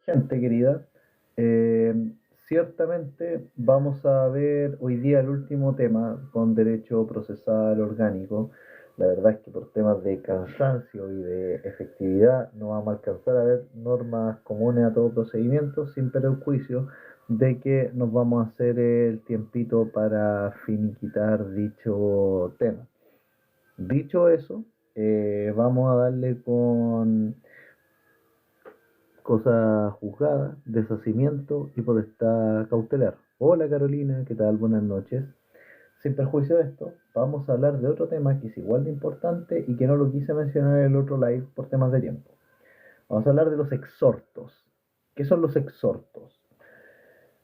Gente querida, eh, ciertamente vamos a ver hoy día el último tema con derecho procesal orgánico. La verdad es que por temas de cansancio y de efectividad no vamos a alcanzar a ver normas comunes a todo procedimiento sin perjuicio de que nos vamos a hacer el tiempito para finiquitar dicho tema. Dicho eso, vamos a darle con cosa juzgada, deshacimiento y potestad cautelar. Hola Carolina, ¿qué tal? Buenas noches. Sin perjuicio de esto, vamos a hablar de otro tema que es igual de importante y que no lo quise mencionar en el otro live por temas de tiempo. Vamos a hablar de los exhortos. ¿Qué son los exhortos?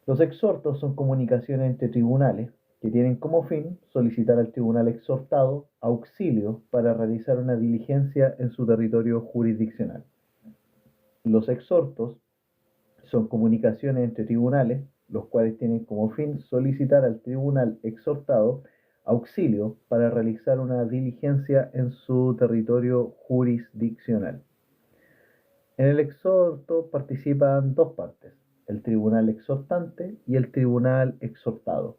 Los exhortos son comunicaciones entre tribunales que tienen como fin solicitar al tribunal exhortado auxilio para realizar una diligencia en su territorio jurisdiccional. Los exhortos son comunicaciones entre tribunales, los cuales tienen como fin solicitar al tribunal exhortado auxilio para realizar una diligencia en su territorio jurisdiccional. En el exhorto participan dos partes, el tribunal exhortante y el tribunal exhortado.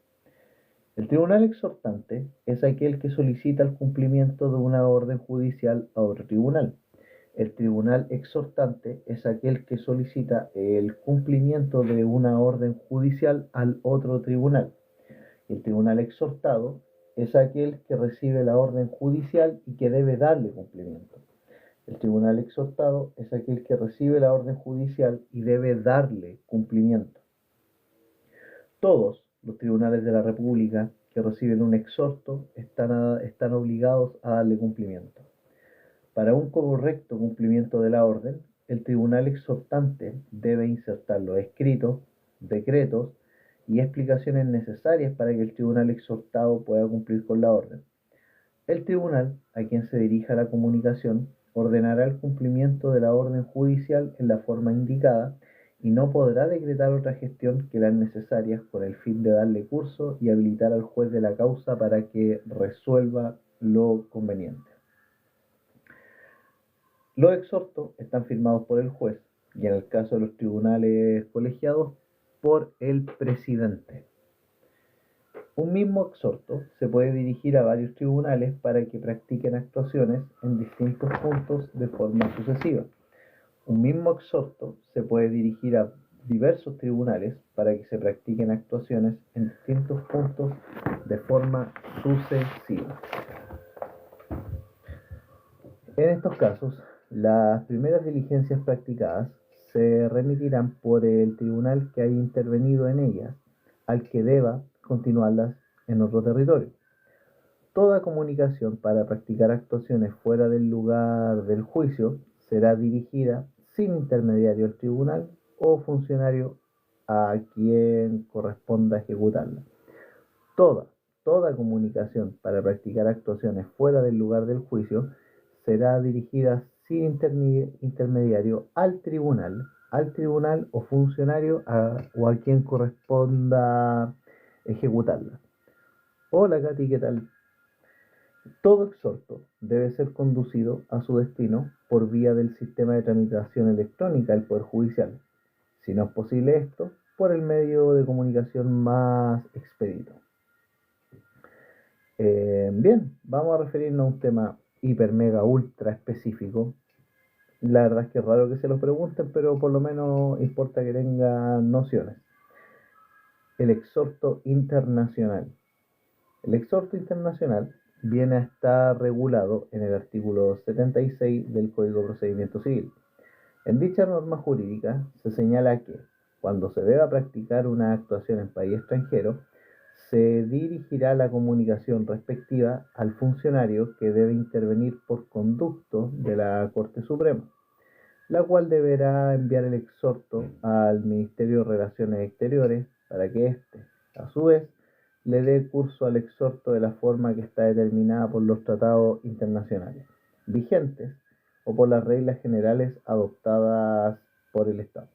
El tribunal exhortante es aquel que solicita el cumplimiento de una orden judicial a otro tribunal. El tribunal exhortante es aquel que solicita el cumplimiento de una orden judicial al otro tribunal. El tribunal exhortado es aquel que recibe la orden judicial y que debe darle cumplimiento. El tribunal exhortado es aquel que recibe la orden judicial y debe darle cumplimiento. Todos los tribunales de la República que reciben un exhorto están obligados a darle cumplimiento. Para un correcto cumplimiento de la orden, el tribunal exhortante debe insertar los escritos, decretos y explicaciones necesarias para que el tribunal exhortado pueda cumplir con la orden. El tribunal, a quien se dirija la comunicación, ordenará el cumplimiento de la orden judicial en la forma indicada y no podrá decretar otra gestión que las necesarias con el fin de darle curso y habilitar al juez de la causa para que resuelva lo conveniente. Los exhortos están firmados por el juez y en el caso de los tribunales colegiados por el presidente. Un mismo exhorto se puede dirigir a varios tribunales para que practiquen actuaciones en distintos puntos de forma sucesiva. Un mismo exhorto se puede dirigir a diversos tribunales para que se practiquen actuaciones en distintos puntos de forma sucesiva. En estos casos, las primeras diligencias practicadas se remitirán por el tribunal que haya intervenido en ellas al que deba continuarlas en otro territorio. Toda comunicación para practicar actuaciones fuera del lugar del juicio será dirigida sin intermediario al tribunal o funcionario a quien corresponda ejecutarla. Toda, toda comunicación para practicar actuaciones fuera del lugar del juicio será dirigida sin intermediario al tribunal o funcionario o a quien corresponda ejecutarla. Hola Katy, ¿qué tal? Todo exhorto debe ser conducido a su destino por vía del sistema de tramitación electrónica del Poder Judicial. Si no es posible esto, por el medio de comunicación más expedito. Bien, vamos a referirnos a un tema hiper, mega, ultra específico. La verdad es que es raro que se lo pregunten, pero por lo menos importa que tengan nociones. El exhorto internacional. El exhorto internacional viene a estar regulado en el artículo 76 del Código de Procedimiento Civil. En dicha norma jurídica se señala que, cuando se deba practicar una actuación en país extranjero, se dirigirá la comunicación respectiva al funcionario que debe intervenir por conducto de la Corte Suprema, la cual deberá enviar el exhorto al Ministerio de Relaciones Exteriores para que éste, a su vez, le dé curso al exhorto de la forma que está determinada por los tratados internacionales vigentes o por las reglas generales adoptadas por el Estado.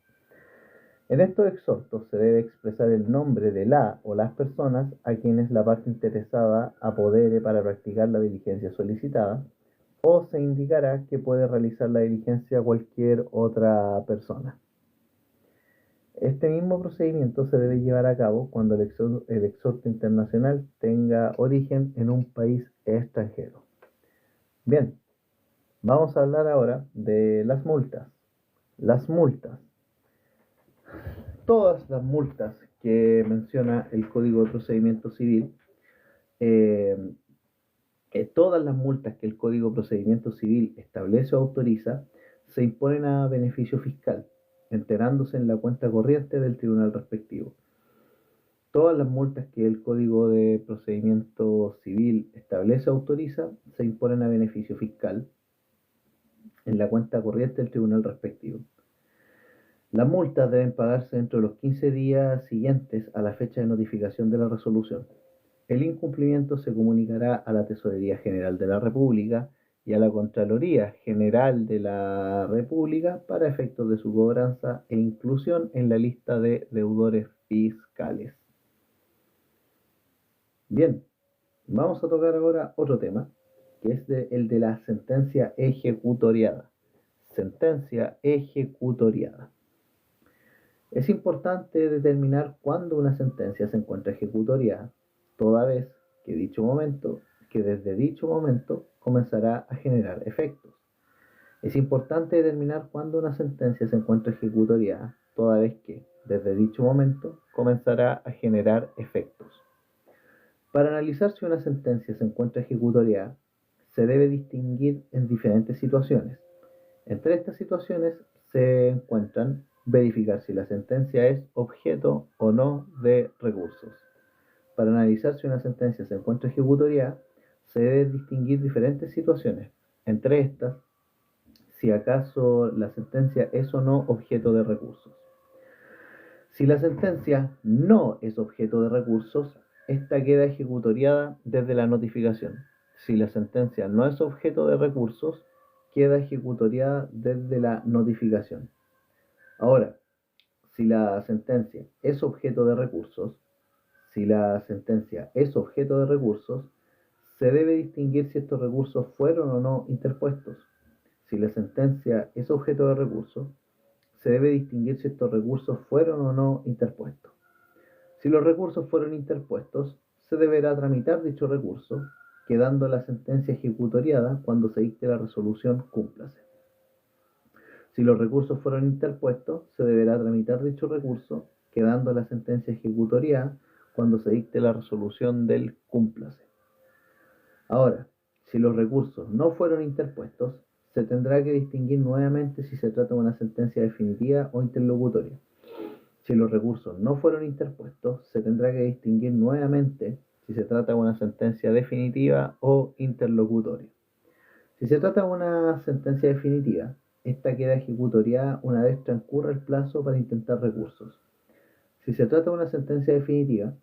En estos exhortos se debe expresar el nombre de la o las personas a quienes la parte interesada apodere para practicar la diligencia solicitada, o se indicará que puede realizar la diligencia cualquier otra persona. Este mismo procedimiento se debe llevar a cabo cuando el exhorto internacional tenga origen en un país extranjero. Bien, vamos a hablar ahora de las multas. Las multas. Todas las multas que menciona el Código de Procedimiento Civil, eh, todas las multas que el Código de Procedimiento Civil establece o autoriza, se imponen a beneficio fiscal, enterándose en la cuenta corriente del tribunal respectivo. Todas las multas que el Código de Procedimiento Civil establece o autoriza se imponen a beneficio fiscal en la cuenta corriente del tribunal respectivo. Las multas deben pagarse dentro de los 15 días siguientes a la fecha de notificación de la resolución. El incumplimiento se comunicará a la Tesorería General de la República y a la Contraloría General de la República para efectos de su cobranza e inclusión en la lista de deudores fiscales. Bien, vamos a tocar ahora otro tema, que es el de la sentencia ejecutoriada. Sentencia ejecutoriada. Es importante determinar cuándo una sentencia se encuentra ejecutoriada, toda vez que desde dicho momento comenzará a generar efectos. Es importante determinar cuándo una sentencia se encuentra ejecutoriada, toda vez que desde dicho momento comenzará a generar efectos. Para analizar si una sentencia se encuentra ejecutoriada, se debe distinguir en diferentes situaciones. Entre estas situaciones se encuentran verificar si la sentencia es objeto o no de recursos. Para analizar si una sentencia se encuentra ejecutoriada, se deben distinguir diferentes situaciones. Entre estas, si acaso la sentencia es o no objeto de recursos. Si la sentencia no es objeto de recursos, esta queda ejecutoriada desde la notificación. Si la sentencia no es objeto de recursos, queda ejecutoriada desde la notificación. Ahora, si la sentencia es objeto de recursos, se debe distinguir si estos recursos fueron o no interpuestos. Si la sentencia es objeto de recursos, se debe distinguir si estos recursos fueron o no interpuestos. Si los recursos fueron interpuestos, se deberá tramitar dicho recurso, quedando la sentencia ejecutoriada cuando se dicte la resolución cúmplase. Si los recursos fueron interpuestos, se deberá tramitar dicho recurso, quedando la sentencia ejecutoriada cuando se dicte la resolución del cúmplase. Ahora, si los recursos no fueron interpuestos, se tendrá que distinguir nuevamente si se trata de una sentencia definitiva o interlocutoria. Si los recursos no fueron interpuestos, se tendrá que distinguir nuevamente si se trata de una sentencia definitiva o interlocutoria. Si se trata de una sentencia definitiva, esta queda ejecutoriada una vez transcurra el plazo para intentar recursos. Si se trata de una sentencia definitiva,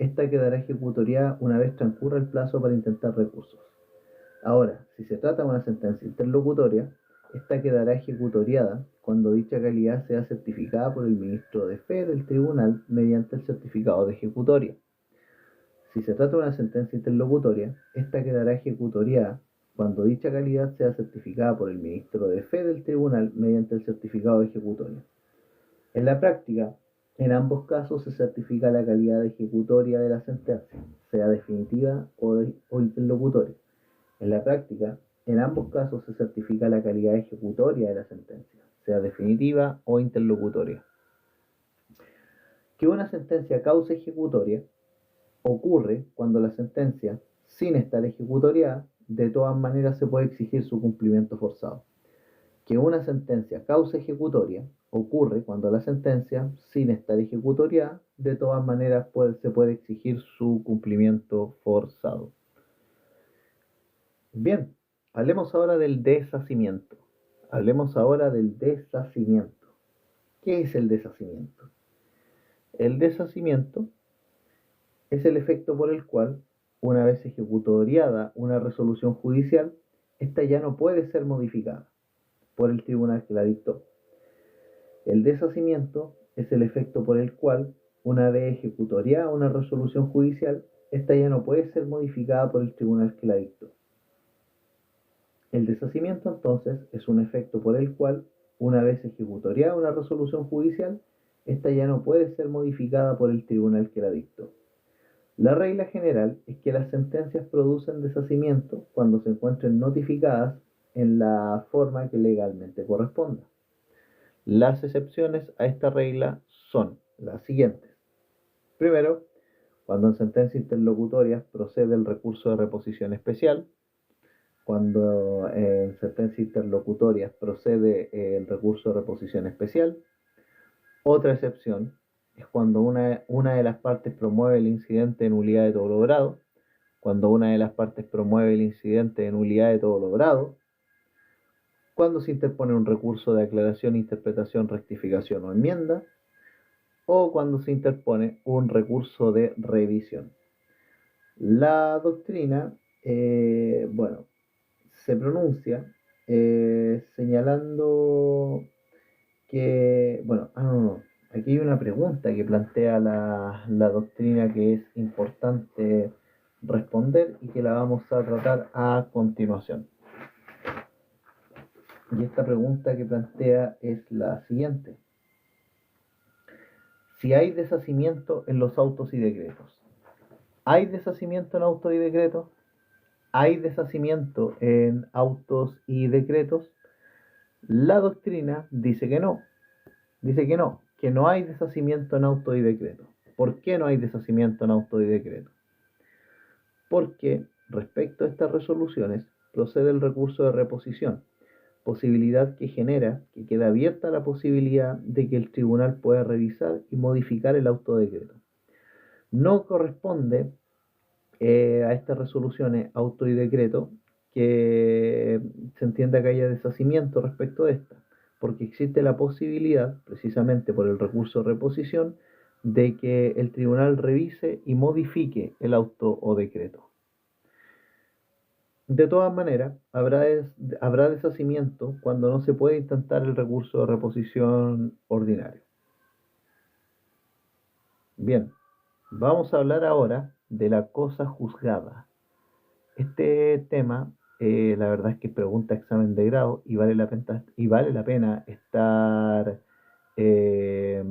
esta quedará ejecutoriada una vez transcurra el plazo para intentar recursos. Ahora, si se trata de una sentencia interlocutoria, esta quedará ejecutoriada cuando dicha calidad sea certificada por el ministro de Fe del tribunal mediante el certificado de ejecutoria. Si se trata de una sentencia interlocutoria, esta quedará ejecutoriada cuando dicha calidad sea certificada por el ministro de Fe del tribunal mediante el certificado de ejecutoria. En la práctica, en ambos casos se certifica la calidad ejecutoria de la sentencia, sea definitiva o interlocutoria. En la práctica, en ambos casos se certifica la calidad ejecutoria de la sentencia, sea definitiva o interlocutoria. Que una sentencia cause ejecutoria ocurre cuando la sentencia, sin estar ejecutoriada, de todas maneras se puede exigir su cumplimiento forzado. Que una sentencia cause ejecutoria ocurre cuando la sentencia, sin estar ejecutoriada, de todas maneras se puede exigir su cumplimiento forzado. Bien, hablemos ahora del deshacimiento. ¿Qué es el deshacimiento? El deshacimiento es el efecto por el cual, una vez ejecutoriada una resolución judicial, ésta ya no puede ser modificada por el tribunal que la dictó. El deshacimiento es el efecto por el cual, una vez ejecutoriada una resolución judicial, ésta ya no puede ser modificada por el tribunal que la dictó. El deshacimiento, entonces, es un efecto por el cual, una vez ejecutoriada una resolución judicial, esta ya no puede ser modificada por el tribunal que la dictó. La regla general es que las sentencias producen deshacimiento cuando se encuentren notificadas en la forma que legalmente corresponda. Las excepciones a esta regla son las siguientes. Primero, cuando en sentencias interlocutorias procede el recurso de reposición especial, cuando en sentencias interlocutorias procede el recurso de reposición especial. Otra excepción es cuando una de las partes promueve el incidente de nulidad de todo logrado, cuando una de las partes promueve el incidente de nulidad de todo logrado, cuando se interpone un recurso de aclaración, interpretación, rectificación o enmienda, o cuando se interpone un recurso de revisión. La doctrina, se pronuncia señalando que, aquí hay una pregunta que plantea la doctrina que es importante responder y que la vamos a tratar a continuación. Y esta pregunta que plantea es la siguiente. Si hay deshacimiento en los autos y decretos, ¿hay deshacimiento en autos y decretos? ¿Hay deshacimiento en autos y decretos? La doctrina dice que no, que no hay deshacimiento en autos y decretos. ¿Por qué no hay deshacimiento en autos y decretos? Porque respecto a estas resoluciones procede el recurso de reposición, posibilidad que genera que queda abierta la posibilidad de que el tribunal pueda revisar y modificar el autodecreto. No corresponde a estas resoluciones auto y decreto que se entienda que haya deshacimiento respecto de esta, porque existe la posibilidad, precisamente por el recurso de reposición, de que el tribunal revise y modifique el auto o decreto. De todas maneras, habrá deshacimiento cuando no se puede intentar el recurso de reposición ordinario. Bien, vamos a hablar ahora de la cosa juzgada. Este tema, la verdad es que pregunta examen de grado y vale la pena estar eh,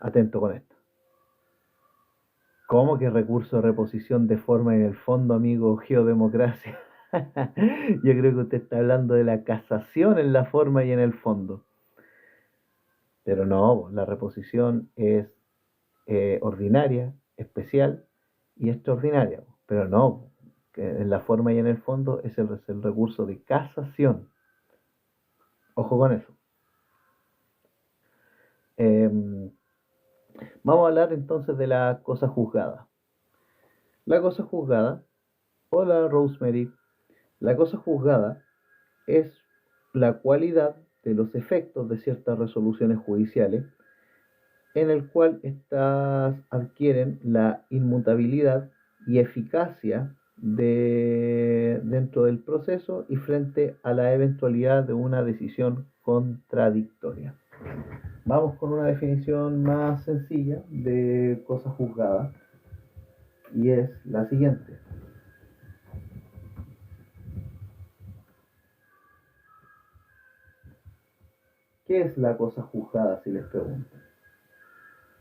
atento con esto. ¿Cómo que recurso de reposición de forma en el fondo, amigo geodemocracia? Yo creo que usted está hablando de la casación en la forma y en el fondo. Pero no, la reposición es ordinaria, especial y extraordinaria. Pero no, que en la forma y en el fondo es el recurso de casación. Ojo con eso. Vamos a hablar entonces de la cosa juzgada. La cosa juzgada, hola Rosemary, la cosa juzgada es la cualidad de los efectos de ciertas resoluciones judiciales en el cual éstas adquieren la inmutabilidad y eficacia dentro del proceso y frente a la eventualidad de una decisión contradictoria. Vamos con una definición más sencilla de cosa juzgada y es la siguiente. ¿Qué es la cosa juzgada, si les pregunto?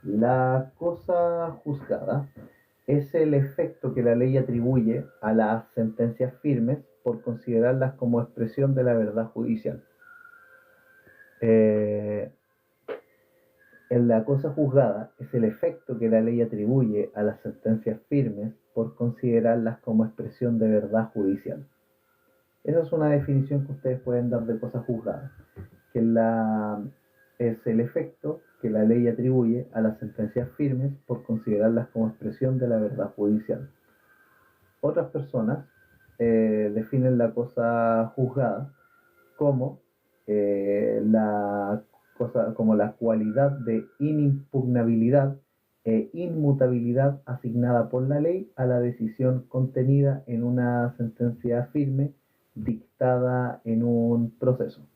La cosa juzgada es el efecto que la ley atribuye a las sentencias firmes por considerarlas como expresión de la verdad judicial. En la cosa juzgada es el efecto que la ley atribuye a las sentencias firmes por considerarlas como expresión de verdad judicial. Esa es una definición que ustedes pueden dar de cosa juzgada, que es el efecto que la ley atribuye a las sentencias firmes por considerarlas como expresión de la verdad judicial. Otras personas definen la cosa juzgada como como la cualidad de inimpugnabilidad e inmutabilidad asignada por la ley a la decisión contenida en una sentencia firme dictada en un proceso.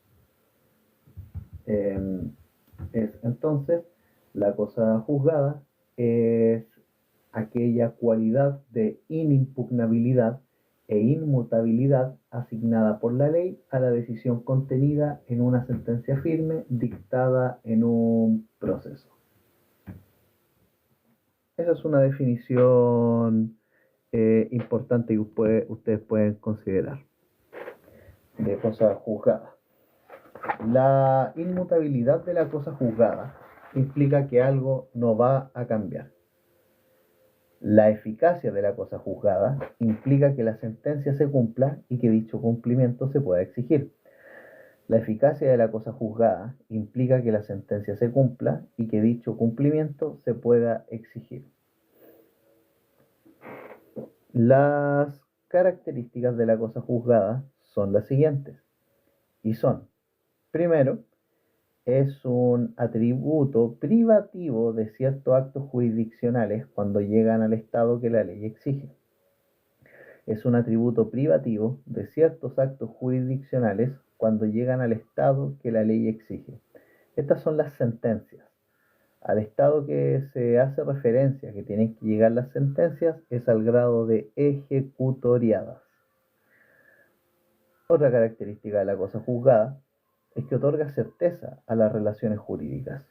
Entonces, la cosa juzgada es aquella cualidad de inimpugnabilidad e inmutabilidad asignada por la ley a la decisión contenida en una sentencia firme dictada en un proceso. Esa es una definición importante que ustedes pueden considerar de cosa juzgada. La inmutabilidad de la cosa juzgada implica que algo no va a cambiar. La eficacia de la cosa juzgada implica que la sentencia se cumpla y que dicho cumplimiento se pueda exigir. La eficacia de la cosa juzgada implica que la sentencia se cumpla y que dicho cumplimiento se pueda exigir. Las características de la cosa juzgada son las siguientes, y son: primero, es un atributo privativo de ciertos actos jurisdiccionales cuando llegan al estado que la ley exige. Es un atributo privativo de ciertos actos jurisdiccionales cuando llegan al estado que la ley exige. Estas son las sentencias. Al estado que se hace referencia, que tienen que llegar las sentencias, es al grado de ejecutoriadas. Otra característica de la cosa juzgada es que otorga certeza a las relaciones jurídicas.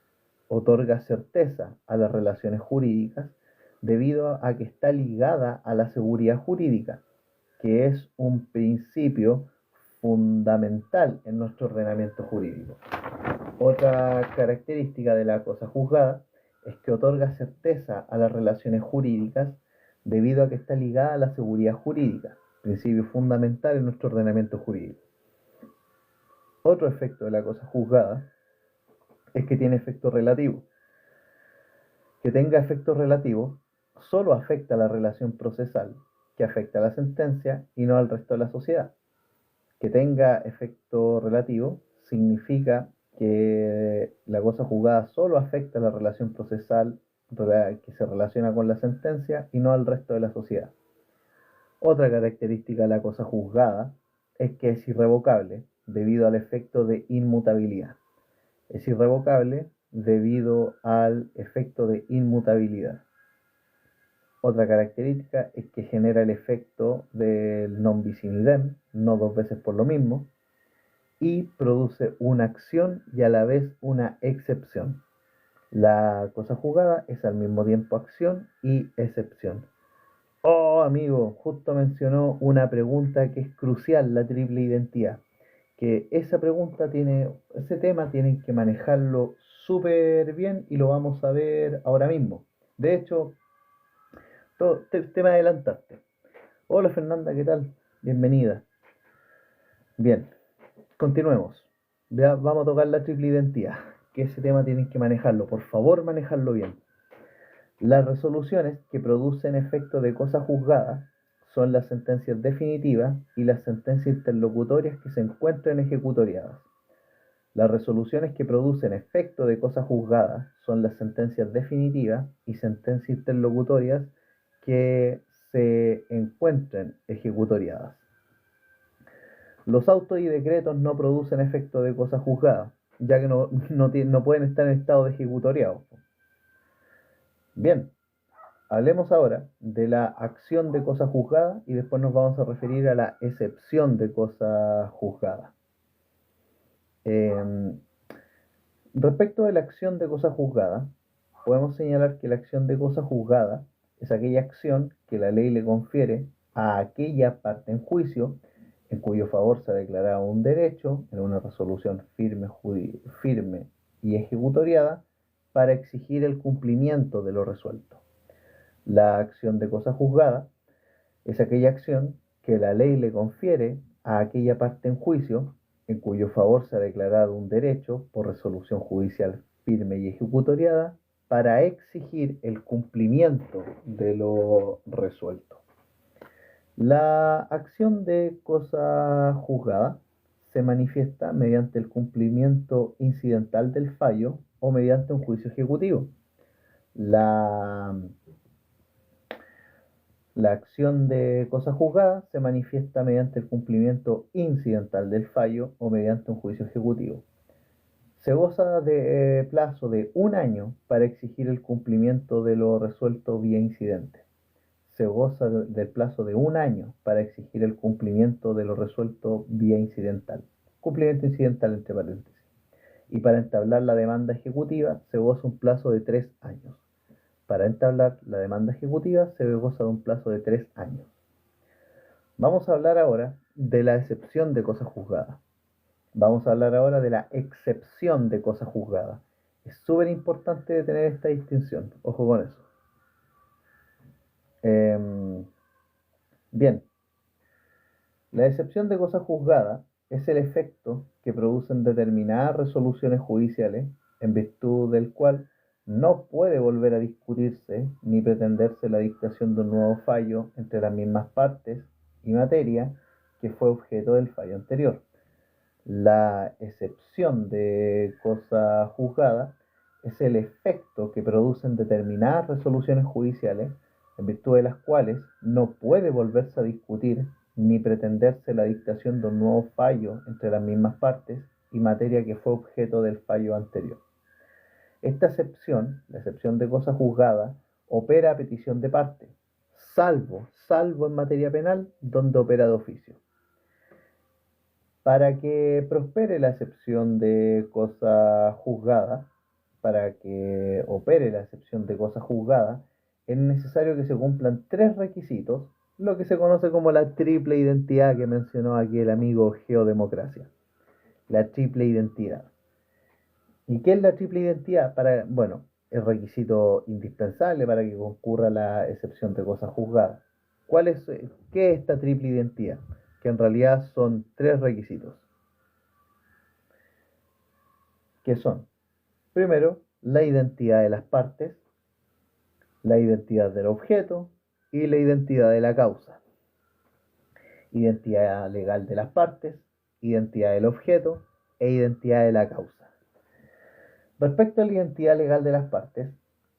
Otorga certeza a las relaciones jurídicas debido a que está ligada a la seguridad jurídica, que es un principio fundamental en nuestro ordenamiento jurídico. Otra característica de la cosa juzgada es que otorga certeza a las relaciones jurídicas debido a que está ligada a la seguridad jurídica, principio fundamental en nuestro ordenamiento jurídico. Otro efecto de la cosa juzgada es que tiene efecto relativo. Que tenga efecto relativo solo afecta a la relación procesal, que afecta a la sentencia y no al resto de la sociedad. Que tenga efecto relativo significa que la cosa juzgada solo afecta a la relación procesal que se relaciona con la sentencia y no al resto de la sociedad. Otra característica de la cosa juzgada es que es irrevocable debido al efecto de inmutabilidad. Es irrevocable debido al efecto de inmutabilidad. Otra característica es que genera el efecto del non bis in idem, no dos veces por lo mismo, y produce una acción y a la vez una excepción. La cosa juzgada es al mismo tiempo acción y excepción. Oh, amigo, justo mencionó una pregunta que es crucial, la triple identidad. Que esa pregunta ese tema tienen que manejarlo súper bien y lo vamos a ver ahora mismo. De hecho, te me adelantaste. Hola Fernanda, ¿qué tal? Bienvenida. Bien, continuemos. Vamos a tocar la triple identidad, que ese tema tienen que manejarlo, por favor manejarlo bien. Las resoluciones que producen efecto de cosa juzgada son las sentencias definitivas y las sentencias interlocutorias que se encuentran ejecutoriadas. Las resoluciones que producen efecto de cosa juzgada son las sentencias definitivas y sentencias interlocutorias que se encuentren ejecutoriadas. Los autos y decretos no producen efecto de cosa juzgada, ya que no pueden estar en estado de ejecutoriado. Bien, hablemos ahora de la acción de cosa juzgada y después nos vamos a referir a la excepción de cosa juzgada. Respecto de la acción de cosa juzgada, podemos señalar que la acción de cosa juzgada es aquella acción que la ley le confiere a aquella parte en juicio en cuyo favor se ha declarado un derecho en una resolución firme y ejecutoriada para exigir el cumplimiento de lo resuelto. La acción de cosa juzgada es aquella acción que la ley le confiere a aquella parte en juicio en cuyo favor se ha declarado un derecho por resolución judicial firme y ejecutoriada para exigir el cumplimiento de lo resuelto. La acción de cosa juzgada se manifiesta mediante el cumplimiento incidental del fallo o mediante un juicio ejecutivo. La acción de cosa juzgada se manifiesta mediante el cumplimiento incidental del fallo o mediante un juicio ejecutivo. Se goza de plazo de 1 año para exigir el cumplimiento de lo resuelto vía incidente. Se goza del plazo de 1 año para exigir el cumplimiento de lo resuelto vía incidental. Cumplimiento incidental entre paréntesis. Y para entablar la demanda ejecutiva se goza un plazo de 3 años. Para entablar la demanda ejecutiva se goza de un plazo de 3 años. Vamos a hablar ahora de la excepción de cosa juzgada. Vamos a hablar ahora de la excepción de cosa juzgada. Es súper importante tener esta distinción. Ojo con eso. Bien, la excepción de cosa juzgada es el efecto que producen determinadas resoluciones judiciales en virtud del cual no puede volver a discutirse ni pretenderse la dictación de un nuevo fallo entre las mismas partes y materia que fue objeto del fallo anterior. La excepción de cosa juzgada es el efecto que producen determinadas resoluciones judiciales en virtud de las cuales no puede volverse a discutir ni pretenderse la dictación de un nuevo fallo entre las mismas partes y materia que fue objeto del fallo anterior. Esta excepción, la excepción de cosa juzgada, opera a petición de parte, salvo en materia penal, donde opera de oficio. Para que prospere la excepción de cosa juzgada, para que opere la excepción de cosa juzgada, es necesario que se cumplan 3 requisitos, lo que se conoce como la triple identidad que mencionó aquí el amigo Geodemocracia. La triple identidad. ¿Y qué es la triple identidad? Bueno, es requisito indispensable para que concurra la excepción de cosa juzgada. ¿Qué es esta triple identidad? Que en realidad son 3 requisitos. Que son, primero, la identidad de las partes, la identidad del objeto y la identidad de la causa. Identidad legal de las partes, identidad del objeto e identidad de la causa. Respecto a la identidad legal de las partes,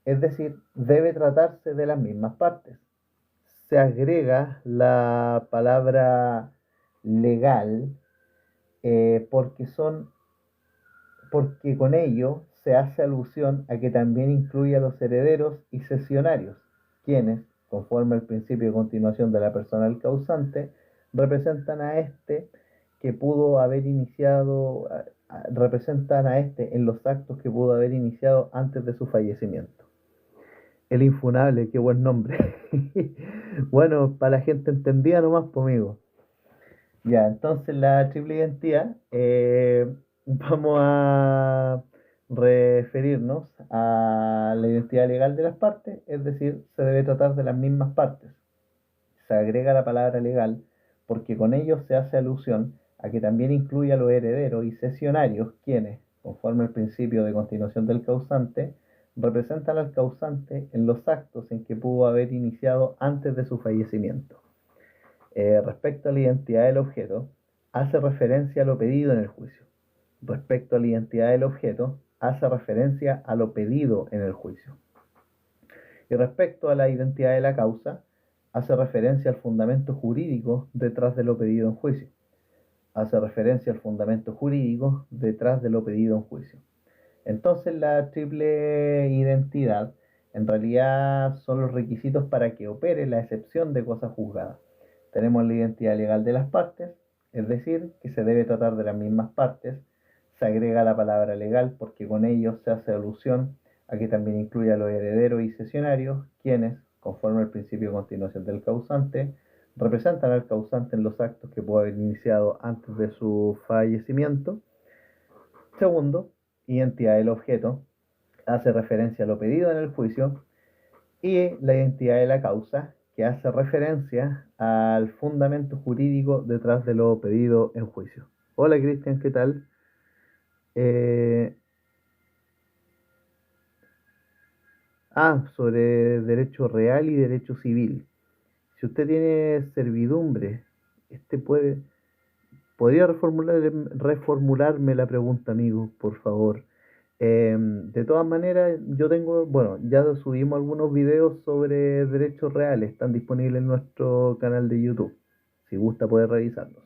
es decir, debe tratarse de las mismas partes. Se agrega la palabra legal porque con ello se hace alusión a que también incluye a los herederos y cesionarios, quienes, conforme al principio de continuación de la persona del causante, representan a este que pudo haber iniciado, representan a este en los actos que pudo haber iniciado antes de su fallecimiento. El infunable, qué buen nombre. Bueno, para la gente entendida nomás, conmigo. Ya, entonces la triple identidad, vamos a referirnos a la identidad legal de las partes, es decir, se debe tratar de las mismas partes. Se agrega la palabra legal porque con ello se hace alusión a que también incluye a los herederos y cesionarios, quienes, conforme al principio de continuación del causante, representan al causante en los actos en que pudo haber iniciado antes de su fallecimiento. Respecto a la identidad del objeto, hace referencia a lo pedido en el juicio. Respecto a la identidad del objeto, hace referencia a lo pedido en el juicio. Y respecto a la identidad de la causa, hace referencia al fundamento jurídico detrás de lo pedido en juicio. Hace referencia al fundamento jurídico detrás de lo pedido en juicio. Entonces la triple identidad en realidad son los requisitos para que opere la excepción de cosa juzgada. Tenemos la identidad legal de las partes, es decir, que se debe tratar de las mismas partes. Se agrega la palabra legal porque con ello se hace alusión a que también incluye a los herederos y cesionarios, quienes, conforme al principio de continuación del causante, representan al causante en los actos que pudo haber iniciado antes de su fallecimiento. Segundo, identidad del objeto, hace referencia a lo pedido en el juicio, y la identidad de la causa, que hace referencia al fundamento jurídico detrás de lo pedido en juicio. Hola Cristian, ¿qué tal? Sobre derecho real y derecho civil. Si usted tiene servidumbre, podría reformularme la pregunta, amigo, por favor. De todas maneras, ya subimos algunos videos sobre derechos reales, están disponibles en nuestro canal de YouTube. Si gusta, puede revisarlos.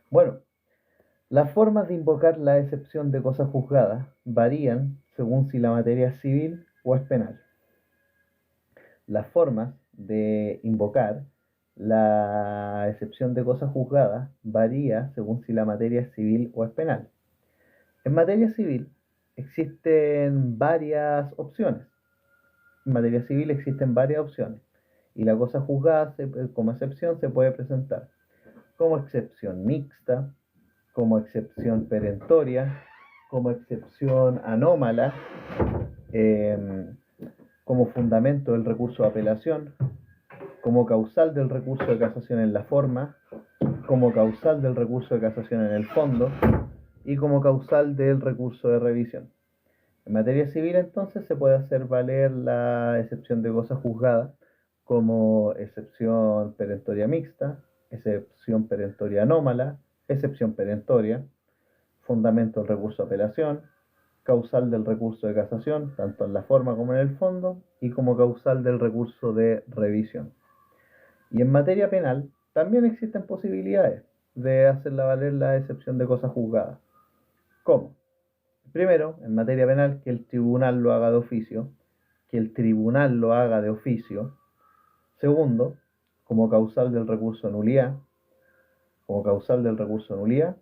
Bueno, las formas de invocar la excepción de cosas juzgadas varían según si la materia es civil o es penal. Las formas de invocar la excepción de cosas juzgadas varía según si la materia es civil o es penal. En materia civil existen varias opciones. En materia civil existen varias opciones y la cosa juzgada como excepción se puede presentar como excepción mixta, como excepción perentoria, como excepción anómala, eh, como fundamento del recurso de apelación, como causal del recurso de casación en la forma, como causal del recurso de casación en el fondo y como causal del recurso de revisión. En materia civil, entonces, se puede hacer valer la excepción de cosa juzgada como excepción perentoria mixta, excepción perentoria anómala, excepción perentoria, fundamento del recurso de apelación, causal del recurso de casación, tanto en la forma como en el fondo, y como causal del recurso de revisión. Y en materia penal, también existen posibilidades de hacerla valer la excepción de cosa juzgada. ¿Cómo? Primero, en materia penal, que el tribunal lo haga de oficio, que el tribunal lo haga de oficio. Segundo, como causal del recurso de nulidad, como causal del recurso de nulidad,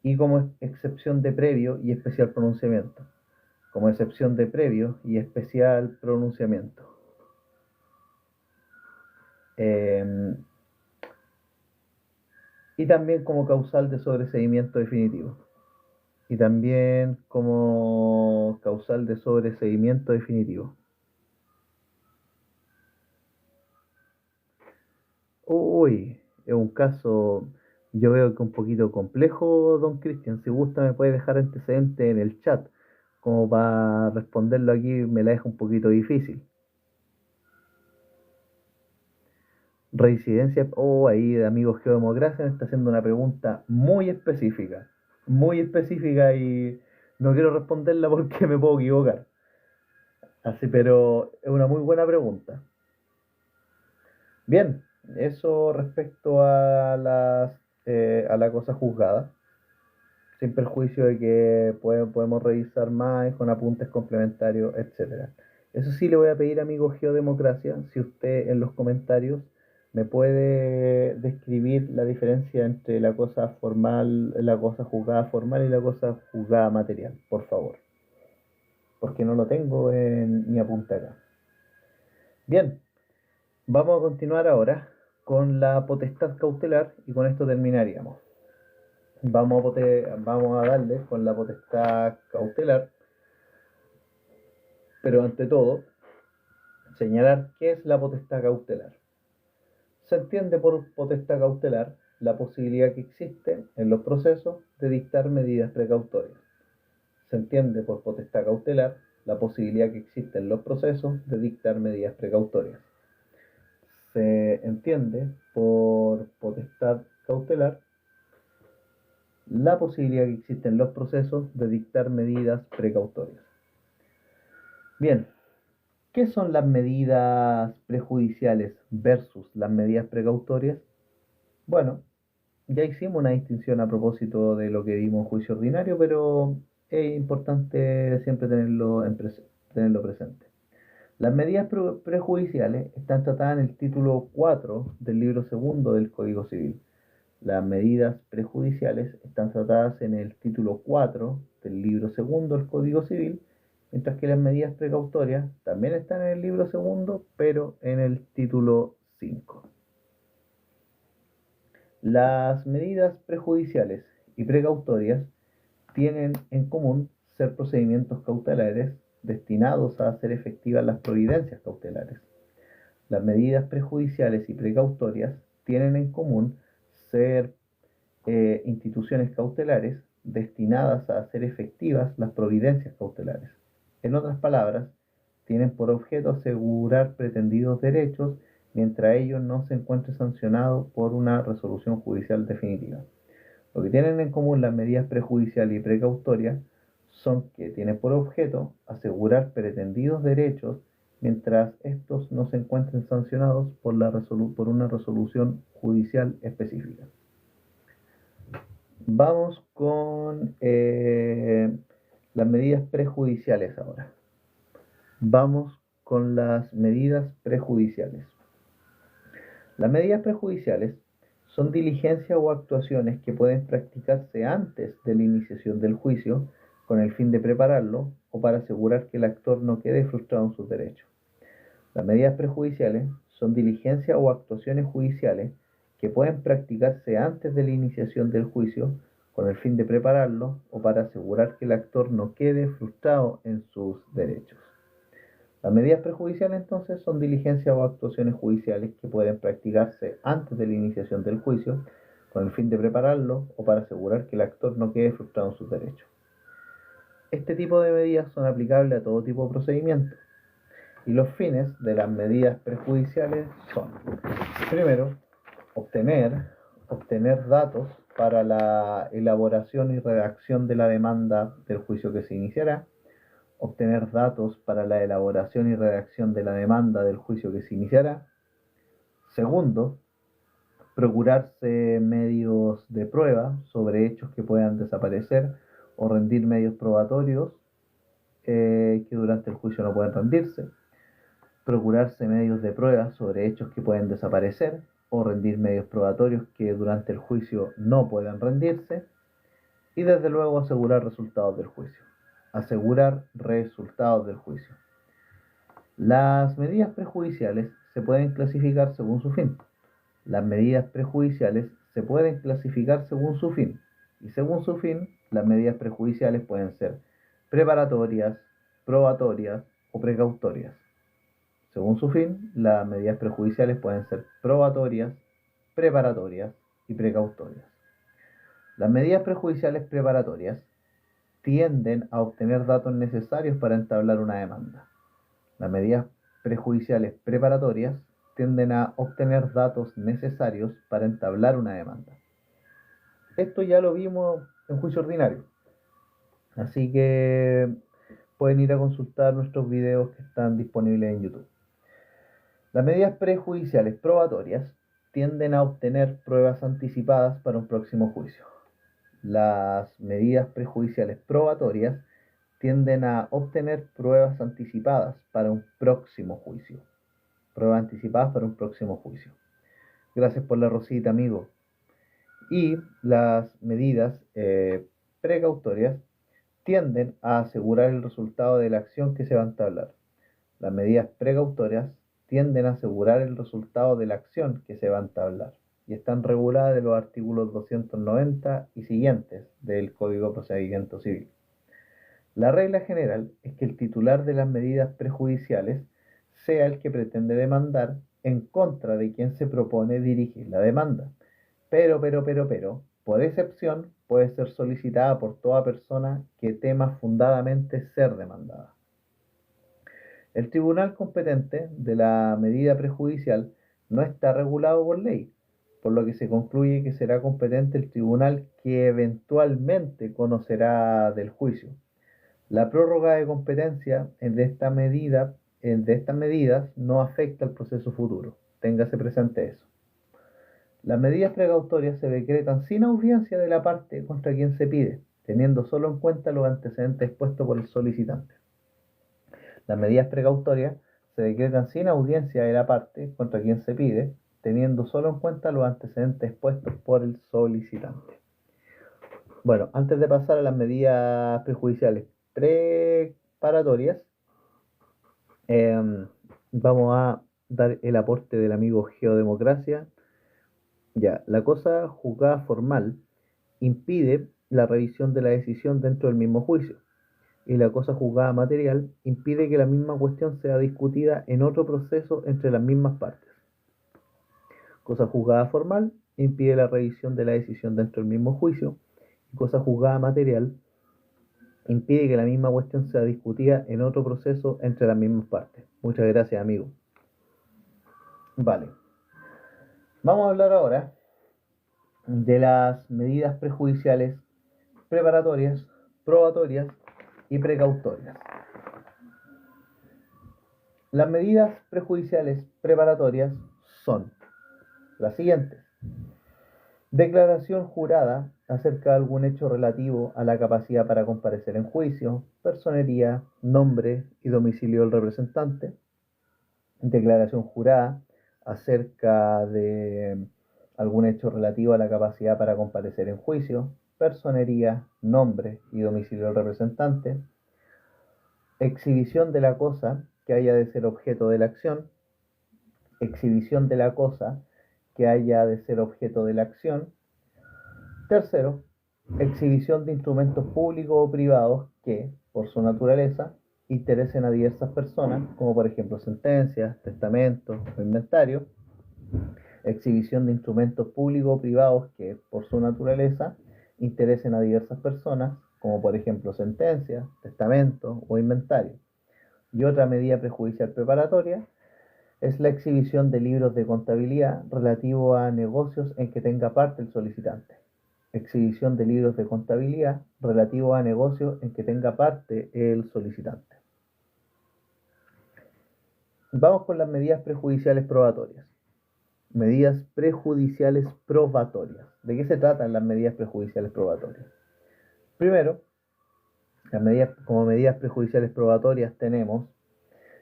y como excepción de previo y especial pronunciamiento, como excepción de previo y especial pronunciamiento. Eh, y también como causal de sobreseimiento definitivo. Y también como causal de sobreseimiento definitivo. Uy, es un caso, yo veo que un poquito complejo, don Cristian. Si gusta me puede dejar antecedentes en el chat, como para responderlo aquí me la deja un poquito difícil. Reincidencia, ahí de Amigos Geodemocracia me está haciendo una pregunta muy específica y no quiero responderla porque me puedo equivocar. Así, pero es una muy buena pregunta. Bien, eso respecto a a la cosa juzgada, sin perjuicio de que podemos revisar más con apuntes complementarios, etcétera. Eso sí le voy a pedir, amigo Geodemocracia, si usted en los comentarios me puede describir la diferencia entre la cosa formal, la cosa juzgada formal y la cosa juzgada material, por favor, porque no lo tengo en mi apunte acá. Bien, vamos a continuar ahora con la potestad cautelar y con esto terminaríamos. Vamos a darle con la potestad cautelar, pero ante todo, señalar qué es la potestad cautelar. Se entiende por potestad cautelar la posibilidad que existe en los procesos de dictar medidas precautorias. Se entiende por potestad cautelar la posibilidad que existe en los procesos de dictar medidas precautorias. Se entiende por potestad cautelar la posibilidad que existe en los procesos de dictar medidas precautorias. Bien, ¿qué son las medidas prejudiciales versus las medidas precautorias? Bueno, ya hicimos una distinción a propósito de lo que vimos en juicio ordinario, pero es importante siempre tenerlo presente. Las medidas prejudiciales están tratadas en el título 4 del libro segundo del Código Civil. Las medidas prejudiciales están tratadas en el título 4 del libro segundo del Código Civil, mientras que las medidas precautorias también están en el libro segundo, pero en el título 5. Las medidas prejudiciales y precautorias tienen en común ser procedimientos cautelares destinados a hacer efectivas las providencias cautelares. Las medidas prejudiciales y precautorias tienen en común ser instituciones cautelares destinadas a hacer efectivas las providencias cautelares. En otras palabras, tienen por objeto asegurar pretendidos derechos mientras ellos no se encuentren sancionados por una resolución judicial definitiva. Lo que tienen en común las medidas prejudiciales y precautorias son que tienen por objeto asegurar pretendidos derechos mientras estos no se encuentren sancionados por una resolución judicial específica. Vamos con las medidas prejudiciales ahora. Vamos con las medidas prejudiciales. Las medidas prejudiciales son diligencias o actuaciones que pueden practicarse antes de la iniciación del juicio con el fin de prepararlo o para asegurar que el actor no quede frustrado en sus derechos. Las medidas prejudiciales son diligencias o actuaciones judiciales que pueden practicarse antes de la iniciación del juicio con el fin de prepararlo o para asegurar que el actor no quede frustrado en sus derechos. Las medidas prejudiciales entonces son diligencias o actuaciones judiciales que pueden practicarse antes de la iniciación del juicio con el fin de prepararlo o para asegurar que el actor no quede frustrado en sus derechos. Este tipo de medidas son aplicables a todo tipo de procedimientos y los fines de las medidas prejudiciales son, primero, obtener datos para la elaboración y redacción de la demanda del juicio que se iniciará, obtener datos para la elaboración y redacción de la demanda del juicio que se iniciará. Segundo, procurarse medios de prueba sobre hechos que puedan desaparecer o rendir medios probatorios que durante el juicio no pueden rendirse. Procurarse medios de prueba sobre hechos que pueden desaparecer o rendir medios probatorios que durante el juicio no puedan rendirse. Y desde luego asegurar resultados del juicio. Asegurar resultados del juicio. Las medidas prejudiciales se pueden clasificar según su fin. Las medidas prejudiciales se pueden clasificar según su fin. Y según su fin, las medidas prejudiciales pueden ser preparatorias, probatorias o precautorias. Según su fin, las medidas prejudiciales pueden ser probatorias, preparatorias y precautorias. Las medidas prejudiciales preparatorias tienden a obtener datos necesarios para entablar una demanda. Las medidas prejudiciales preparatorias tienden a obtener datos necesarios para entablar una demanda. Esto ya lo vimos en juicio ordinario, así que pueden ir a consultar nuestros videos que están disponibles en YouTube. Las medidas prejudiciales probatorias tienden a obtener pruebas anticipadas para un próximo juicio. Las medidas prejudiciales probatorias tienden a obtener pruebas anticipadas para un próximo juicio. Pruebas anticipadas para un próximo juicio. Gracias por la rosita, amigo. Y las medidas precautorias tienden a asegurar el resultado de la acción que se va a entablar. Las medidas precautorias tienden a asegurar el resultado de la acción que se va a entablar y están reguladas en los artículos 290 y siguientes del Código de Procedimiento Civil. La regla general es que el titular de las medidas prejudiciales sea el que pretende demandar en contra de quien se propone dirigir la demanda. Pero, por excepción, puede ser solicitada por toda persona que tema fundadamente ser demandada. El tribunal competente de la medida prejudicial no está regulado por ley, por lo que se concluye que será competente el tribunal que eventualmente conocerá del juicio. La prórroga de competencia de estas medidas no afecta al proceso futuro. Téngase presente eso. Las medidas precautorias se decretan sin audiencia de la parte contra quien se pide, teniendo solo en cuenta los antecedentes expuestos por el solicitante. Las medidas precautorias se decretan sin audiencia de la parte contra quien se pide, teniendo solo en cuenta los antecedentes expuestos por el solicitante. Bueno, antes de pasar a las medidas prejudiciales preparatorias, vamos a dar el aporte del amigo Geodemocracia. Ya, la cosa juzgada formal impide la revisión de la decisión dentro del mismo juicio, y la cosa juzgada material impide que la misma cuestión sea discutida en otro proceso entre las mismas partes. Cosa juzgada formal impide la revisión de la decisión dentro del mismo juicio, y cosa juzgada material impide que la misma cuestión sea discutida en otro proceso entre las mismas partes. Muchas gracias, amigo. Vale. Vamos a hablar ahora de las medidas prejudiciales preparatorias, probatorias y precautorias. Las medidas prejudiciales preparatorias son las siguientes: declaración jurada acerca de algún hecho relativo a la capacidad para comparecer en juicio, personería, nombre y domicilio del representante. Declaración jurada acerca de algún hecho relativo a la capacidad para comparecer en juicio, personería, nombre y domicilio del representante. exhibición de la cosa que haya de ser objeto de la acción, exhibición de la cosa que haya de ser objeto de la acción. Tercero, exhibición de instrumentos públicos o privados que, por su naturaleza, interesen a diversas personas, como por ejemplo sentencias, testamentos o inventarios. Exhibición de instrumentos públicos o privados que, por su naturaleza, interesen a diversas personas, como por ejemplo sentencias, testamentos o inventarios. Y otra medida prejudicial preparatoria es la exhibición de libros de contabilidad relativo a negocios en que tenga parte el solicitante. Exhibición de libros de contabilidad relativo a negocios en que tenga parte el solicitante. Vamos con las medidas prejudiciales probatorias. Medidas prejudiciales probatorias. ¿De qué se tratan las medidas prejudiciales probatorias? Primero, como medidas prejudiciales probatorias tenemos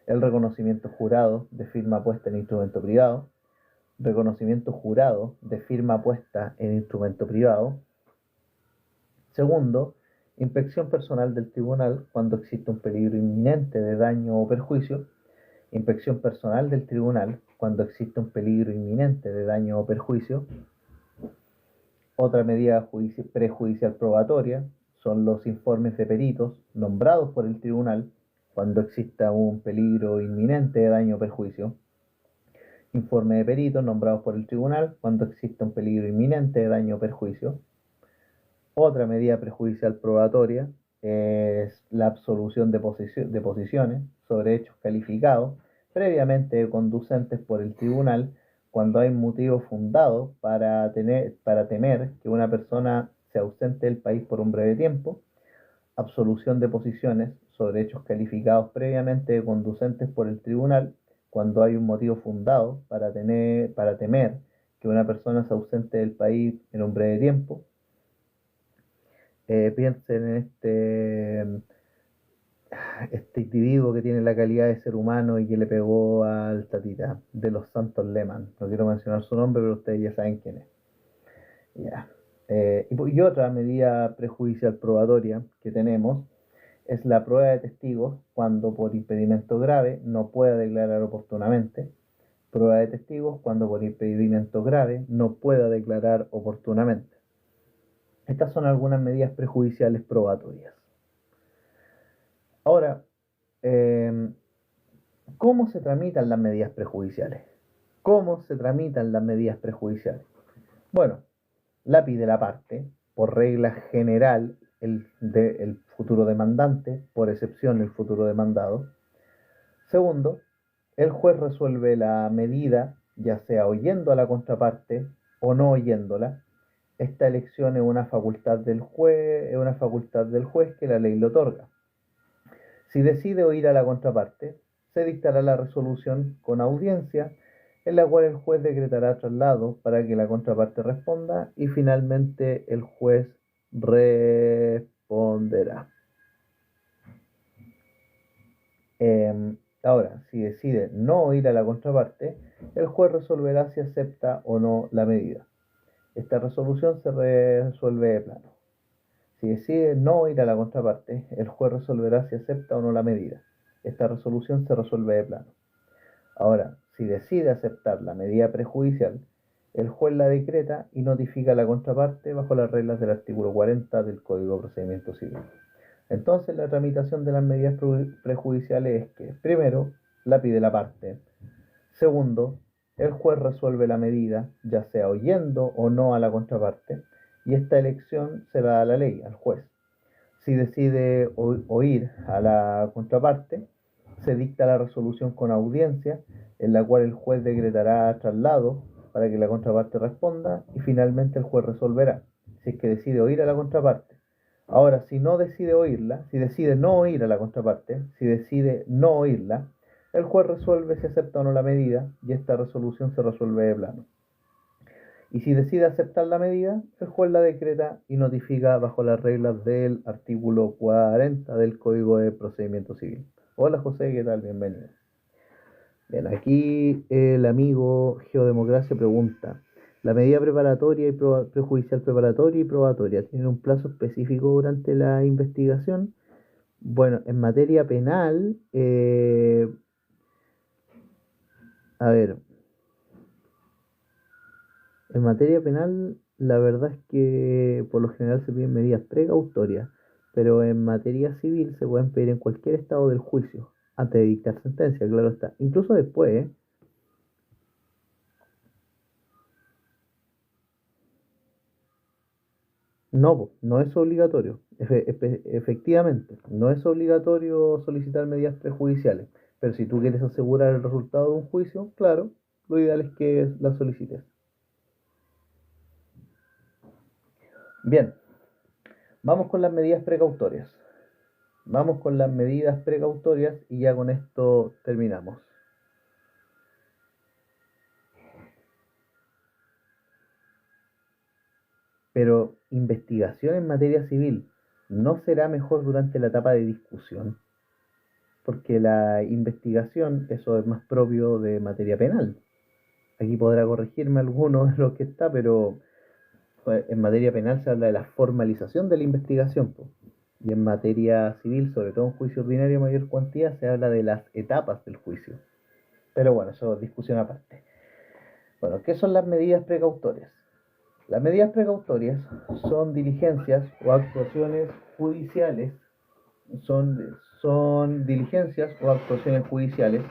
el reconocimiento jurado de firma puesta en instrumento privado, reconocimiento jurado de firma puesta en instrumento privado. Segundo, inspección personal del tribunal cuando existe un peligro inminente de daño o perjuicio. Inspección personal del tribunal cuando existe un peligro inminente de daño o perjuicio. Otra medida prejudicial probatoria son los informes de peritos nombrados por el tribunal cuando exista un peligro inminente de daño o perjuicio. Informe de peritos nombrados por el tribunal cuando exista un peligro inminente de daño o perjuicio. Otra medida prejudicial probatoria es la absolución de posiciones sobre hechos calificados previamente conducentes por el tribunal cuando hay motivo fundado para temer que una persona se ausente del país por un breve tiempo. Absolución de posiciones sobre hechos calificados previamente conducentes por el tribunal cuando hay un motivo fundado para temer que una persona se ausente del país en un breve tiempo. Piensen en este individuo que tiene la calidad de ser humano y que le pegó al tatita de los Santos Lehmann. No quiero mencionar su nombre, pero ustedes ya saben quién es. Ya. Y otra medida prejudicial probatoria que tenemos es la prueba de testigos cuando por impedimento grave no pueda declarar oportunamente. Prueba de testigos cuando por impedimento grave no pueda declarar oportunamente. Estas son algunas medidas prejudiciales probatorias. Ahora, ¿cómo se tramitan las medidas prejudiciales? ¿Cómo se tramitan las medidas prejudiciales? Bueno, la pide la parte, por regla general el futuro demandante, por excepción el futuro demandado. Segundo, el juez resuelve la medida, ya sea oyendo a la contraparte o no oyéndola. Esta elección es una facultad del juez que la ley le otorga. Si decide oír a la contraparte, se dictará la resolución con audiencia, en la cual el juez decretará traslado para que la contraparte responda y finalmente el juez responderá. Ahora, si decide no oír a la contraparte, el juez resolverá si acepta o no la medida. Esta resolución se resuelve de plano. Si decide no ir a la contraparte, el juez resolverá si acepta o no la medida. Esta resolución se resuelve de plano. Ahora, si decide aceptar la medida prejudicial, el juez la decreta y notifica a la contraparte bajo las reglas del artículo 40 del Código de Procedimiento Civil. Entonces, la tramitación de las medidas prejudiciales es que, primero, la pide la parte. Segundo, el juez resuelve la medida, ya sea oyendo o no a la contraparte, y esta elección se la da a la ley, al juez. Si decide oír a la contraparte, se dicta la resolución con audiencia, en la cual el juez decretará traslado para que la contraparte responda y finalmente el juez resolverá, si es que decide oír a la contraparte. Ahora, si no decide oírla, si decide no oír a la contraparte, si decide no oírla, el juez resuelve si acepta o no la medida y esta resolución se resuelve de plano. Y si decide aceptar la medida, el juez la decreta y notifica bajo las reglas del artículo 40 del Código de Procedimiento Civil. Hola José, ¿qué tal? Bienvenido. Bien, aquí el amigo Geodemocracia pregunta: ¿la medida preparatoria y prejudicial preparatoria y probatoria tienen un plazo específico durante la investigación? Bueno, en materia penal, a ver, en materia penal, la verdad es que por lo general se piden medidas precautorias, pero en materia civil se pueden pedir en cualquier estado del juicio, antes de dictar sentencia, claro está. Incluso después, ¿eh? No, po, no es obligatorio. Efectivamente, no es obligatorio solicitar medidas prejudiciales, pero si tú quieres asegurar el resultado de un juicio, claro, lo ideal es que las solicites. Bien, vamos con las medidas precautorias. Vamos con las medidas precautorias y ya con esto terminamos. Pero investigación en materia civil no será mejor durante la etapa de discusión, porque la investigación, eso es más propio de materia penal. Aquí podrá corregirme alguno de los que está, pero pues, en materia penal se habla de la formalización de la investigación, po. Y en materia civil, sobre todo en juicio ordinario de mayor cuantía, se habla de las etapas del juicio. Pero bueno, eso es discusión aparte. Bueno, ¿qué son las medidas precautorias? Las medidas precautorias son diligencias o actuaciones judiciales, son diligencias o actuaciones judiciales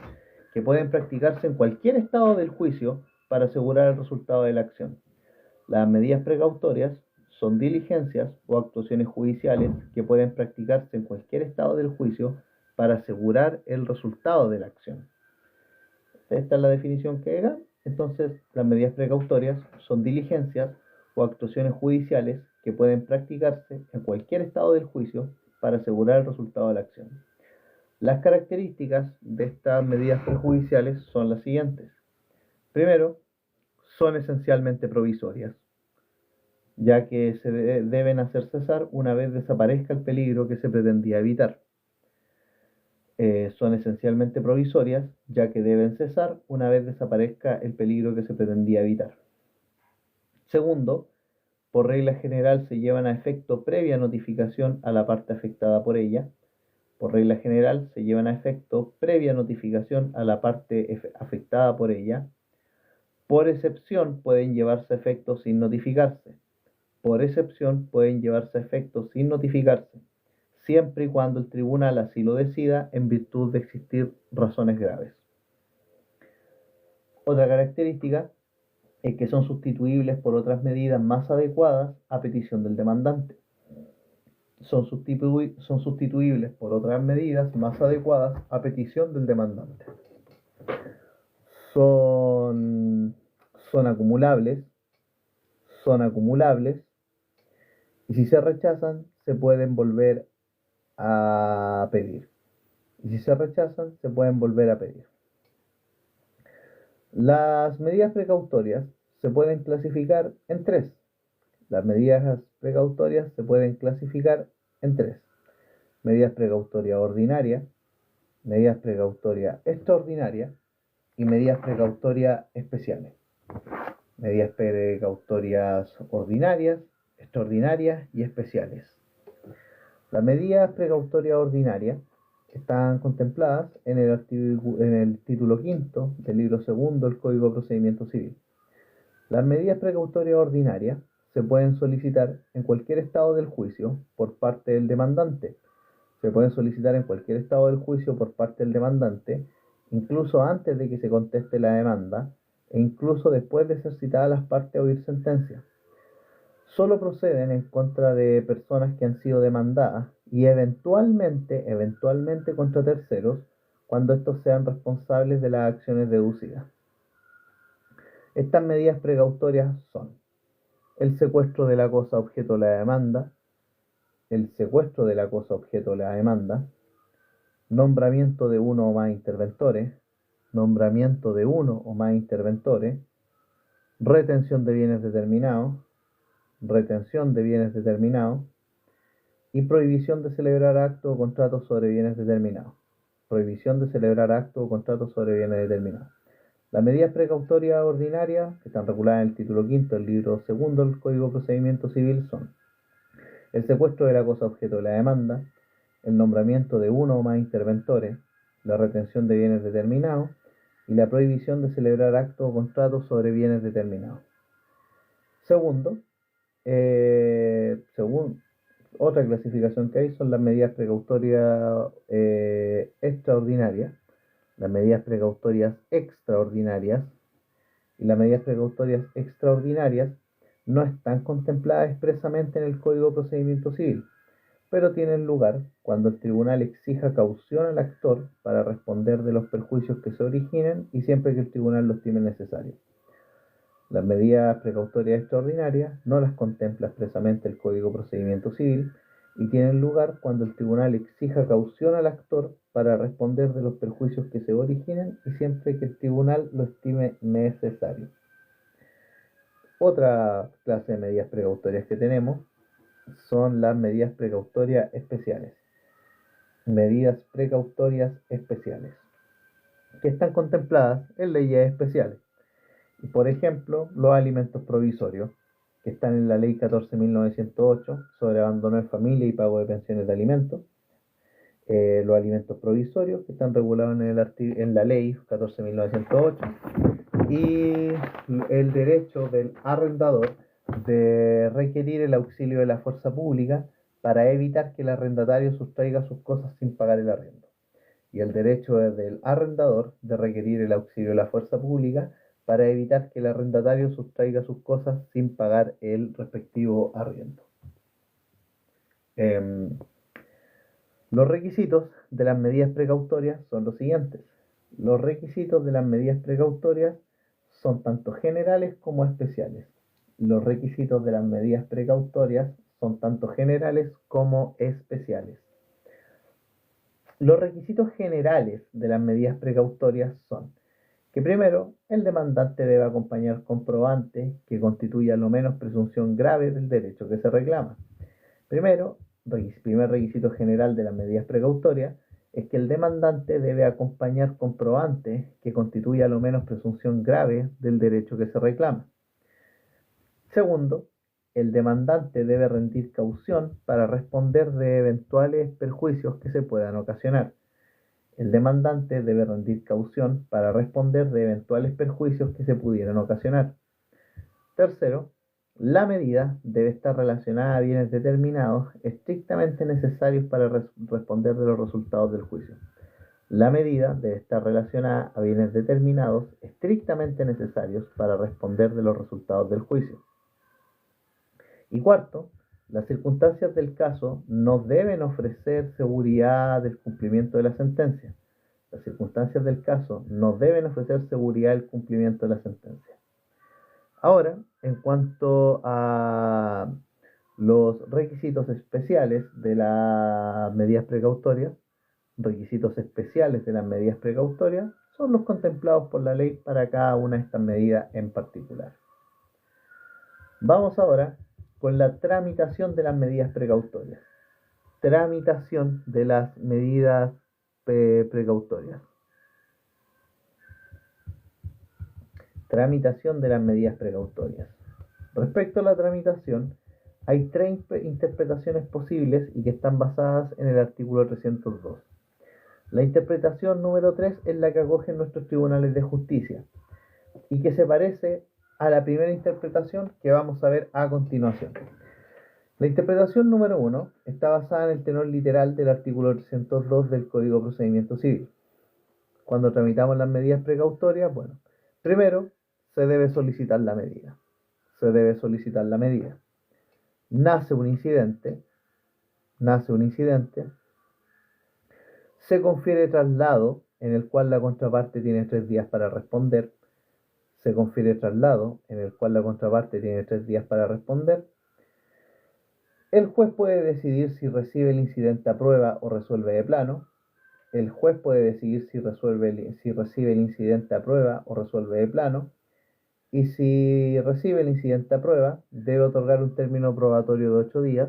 que pueden practicarse en cualquier estado del juicio para asegurar el resultado de la acción. Las medidas precautorias son diligencias o actuaciones judiciales que pueden practicarse en cualquier estado del juicio para asegurar el resultado de la acción. Esta es la definición que era. Entonces, las medidas precautorias son diligencias o actuaciones judiciales que pueden practicarse en cualquier estado del juicio para asegurar el resultado de la acción. Las características de estas medidas prejudiciales son las siguientes. Primero, son esencialmente provisorias, ya que se deben hacer cesar una vez desaparezca el peligro que se pretendía evitar. Son esencialmente provisorias, ya que deben cesar una vez desaparezca el peligro que se pretendía evitar. Segundo, por regla general se llevan a efecto previa notificación a la parte afectada por ella. Por regla general se llevan a efecto previa notificación a la parte afectada por ella. Por excepción pueden llevarse a efecto sin notificarse. Por excepción pueden llevarse a efecto sin notificarse, siempre y cuando el tribunal así lo decida en virtud de existir razones graves. Otra característica es que son sustituibles por otras medidas más adecuadas a petición del demandante. Son sustituibles por otras medidas más adecuadas a petición del demandante. Son, son acumulables, son acumulables, y si se rechazan, se pueden volver a pedir. Y si se rechazan, se pueden volver a pedir. Las medidas precautorias se pueden clasificar en tres. Las medidas precautorias se pueden clasificar en tres. Medidas precautorias ordinarias, medidas precautorias extraordinarias y medidas precautorias especiales. Medidas precautorias ordinarias, extraordinarias y especiales. Las medidas precautorias ordinarias están contempladas en el título quinto del libro segundo del Código de Procedimiento Civil. Las medidas precautorias ordinarias se pueden solicitar en cualquier estado del juicio por parte del demandante. Se pueden solicitar en cualquier estado del juicio por parte del demandante, incluso antes de que se conteste la demanda e incluso después de ser citadas las partes a oír sentencia. Solo proceden en contra de personas que han sido demandadas y eventualmente contra terceros cuando estos sean responsables de las acciones deducidas. Estas medidas precautorias son el secuestro de la cosa objeto de la demanda, el secuestro de la cosa objeto de la demanda, nombramiento de uno o más interventores, nombramiento de uno o más interventores, retención de bienes determinados, retención de bienes determinados y prohibición de celebrar actos o contratos sobre bienes determinados. Prohibición de celebrar actos o contratos sobre bienes determinados. Las medidas precautorias ordinarias, que están reguladas en el título quinto del libro segundo del Código de Procedimiento Civil, son el secuestro de la cosa objeto de la demanda, el nombramiento de uno o más interventores, la retención de bienes determinados y la prohibición de celebrar actos o contratos sobre bienes determinados. Segundo, según otra clasificación que hay, son las medidas precautorias extraordinarias, las medidas precautorias extraordinarias, y las medidas precautorias extraordinarias no están contempladas expresamente en el Código de Procedimiento Civil, pero tienen lugar cuando el tribunal exija caución al actor para responder de los perjuicios que se originen y siempre que el tribunal lo estime necesario. Las medidas precautorias extraordinarias no las contempla expresamente el Código de Procedimiento Civil y tienen lugar cuando el tribunal exija caución al actor para responder de los perjuicios que se originen y siempre que el tribunal lo estime necesario. Otra clase de medidas precautorias que tenemos son las medidas precautorias especiales. Medidas precautorias especiales que están contempladas en leyes especiales. Y por ejemplo, los alimentos provisorios, que están en la Ley 14.908 sobre abandono de familia y pago de pensiones de alimentos. Los alimentos provisorios, que están regulados en la Ley 14.908. Y el derecho del arrendador de requerir el auxilio de la fuerza pública para evitar que el arrendatario sustraiga sus cosas sin pagar el arriendo. Y el derecho del arrendador de requerir el auxilio de la fuerza pública para evitar que el arrendatario sustraiga sus cosas sin pagar el respectivo arriendo. Los requisitos de las medidas precautorias son los siguientes. Los requisitos de las medidas precautorias son tanto generales como especiales. Los requisitos de las medidas precautorias son tanto generales como especiales. Los requisitos generales de las medidas precautorias son que primero, el demandante debe acompañar comprobante que constituya lo menos presunción grave del derecho que se reclama. Primer requisito general de las medidas precautorias es que el demandante debe acompañar comprobante que constituya lo menos presunción grave del derecho que se reclama. Segundo, el demandante debe rendir caución para responder de eventuales perjuicios que se puedan ocasionar. El demandante debe rendir caución para responder de eventuales perjuicios que se pudieran ocasionar. Tercero, la medida debe estar relacionada a bienes determinados estrictamente necesarios para responder de los resultados del juicio. La medida debe estar relacionada a bienes determinados estrictamente necesarios para responder de los resultados del juicio. Y cuarto, las circunstancias del caso no deben ofrecer seguridad del cumplimiento de la sentencia. Las circunstancias del caso no deben ofrecer seguridad del cumplimiento de la sentencia. Ahora, en cuanto a los requisitos especiales de las medidas precautorias, requisitos especiales de las medidas precautorias son los contemplados por la ley para cada una de estas medidas en particular. Vamos ahora con la tramitación de las medidas precautorias. Tramitación de las medidas precautorias. Tramitación de las medidas precautorias. Respecto a la tramitación, hay tres interpretaciones posibles y que están basadas en el artículo 302. La interpretación número 3 es la que acogen nuestros tribunales de justicia y que se parece a la primera interpretación que vamos a ver a continuación. La interpretación número 1 está basada en el tenor literal del artículo 302 del Código de Procedimiento Civil. Cuando tramitamos las medidas precautorias, primero se debe solicitar la medida. Nace un incidente. Se confiere traslado, en el cual la contraparte tiene 3 días para responder. El juez puede decidir si recibe el incidente a prueba o resuelve de plano. Y si recibe el incidente a prueba, debe otorgar un término probatorio de 8 días.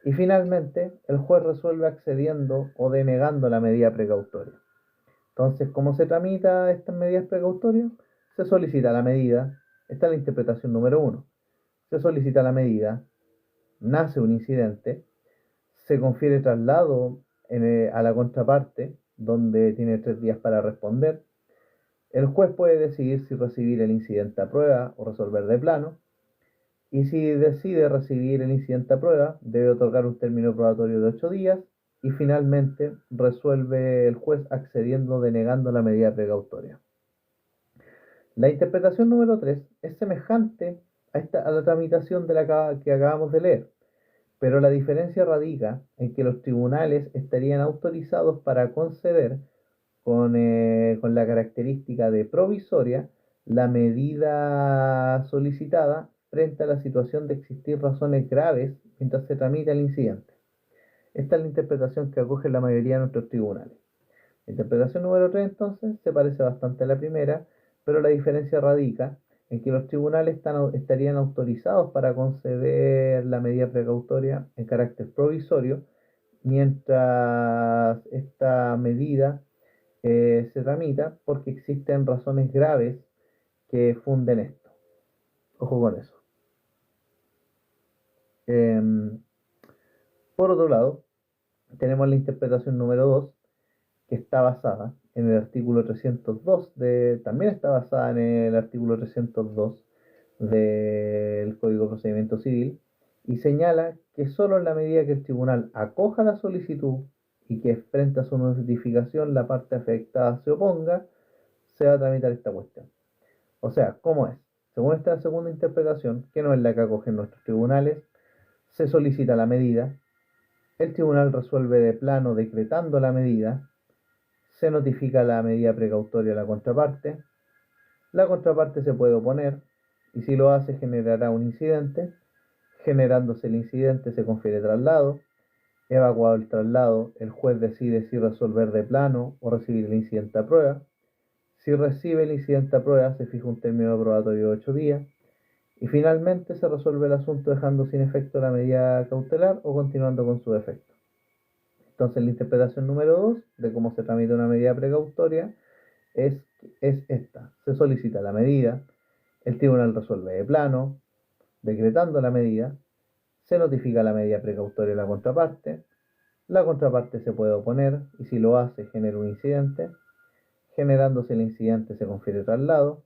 Y finalmente, el juez resuelve accediendo o denegando la medida precautoria. Entonces, ¿cómo se tramita estas medidas precautorias? Se solicita la medida. Esta es la interpretación número 1. se solicita la medida, nace un incidente, se confiere traslado a la contraparte, donde tiene 3 días para responder. El juez puede decidir si recibir el incidente a prueba o resolver de plano, y si decide recibir el incidente a prueba, debe otorgar un término probatorio de 8 días, y finalmente resuelve el juez accediendo o denegando la medida precautoria. La interpretación número 3 es semejante a la tramitación de la que acabamos de leer, pero la diferencia radica en que los tribunales estarían autorizados para conceder con la característica de provisoria la medida solicitada frente a la situación de existir razones graves mientras se tramita el incidente. Esta es la interpretación que acoge la mayoría de nuestros tribunales. La interpretación número 3 entonces se parece bastante a la primera, pero la diferencia radica en que los tribunales estarían autorizados para conceder la medida precautoria en carácter provisorio, mientras esta medida se tramita porque existen razones graves que funden esto. Ojo con eso. Por otro lado, tenemos la interpretación número 2, que está basada en el artículo 302 también está basada en el artículo 302 del Código de Procedimiento Civil, y señala que solo en la medida que el tribunal acoja la solicitud y que frente a su notificación la parte afectada se oponga, se va a tramitar esta cuestión. O sea, ¿cómo es? Según esta segunda interpretación, que no es la que acogen nuestros tribunales, se solicita la medida, el tribunal resuelve de plano decretando la medida, se notifica la medida precautoria a la contraparte se puede oponer, y si lo hace generará un incidente, generándose el incidente se confiere traslado, evacuado el traslado, el juez decide si resolver de plano o recibir el incidente a prueba. Si recibe el incidente a prueba, se fija un término probatorio de 8 días, y finalmente se resuelve el asunto dejando sin efecto la medida cautelar o continuando con su efecto. Entonces, la interpretación número 2 de cómo se tramita una medida precautoria es esta. Se solicita la medida, el tribunal resuelve de plano, decretando la medida, se notifica la medida precautoria a la contraparte se puede oponer, y si lo hace genera un incidente, generándose el incidente se confiere traslado,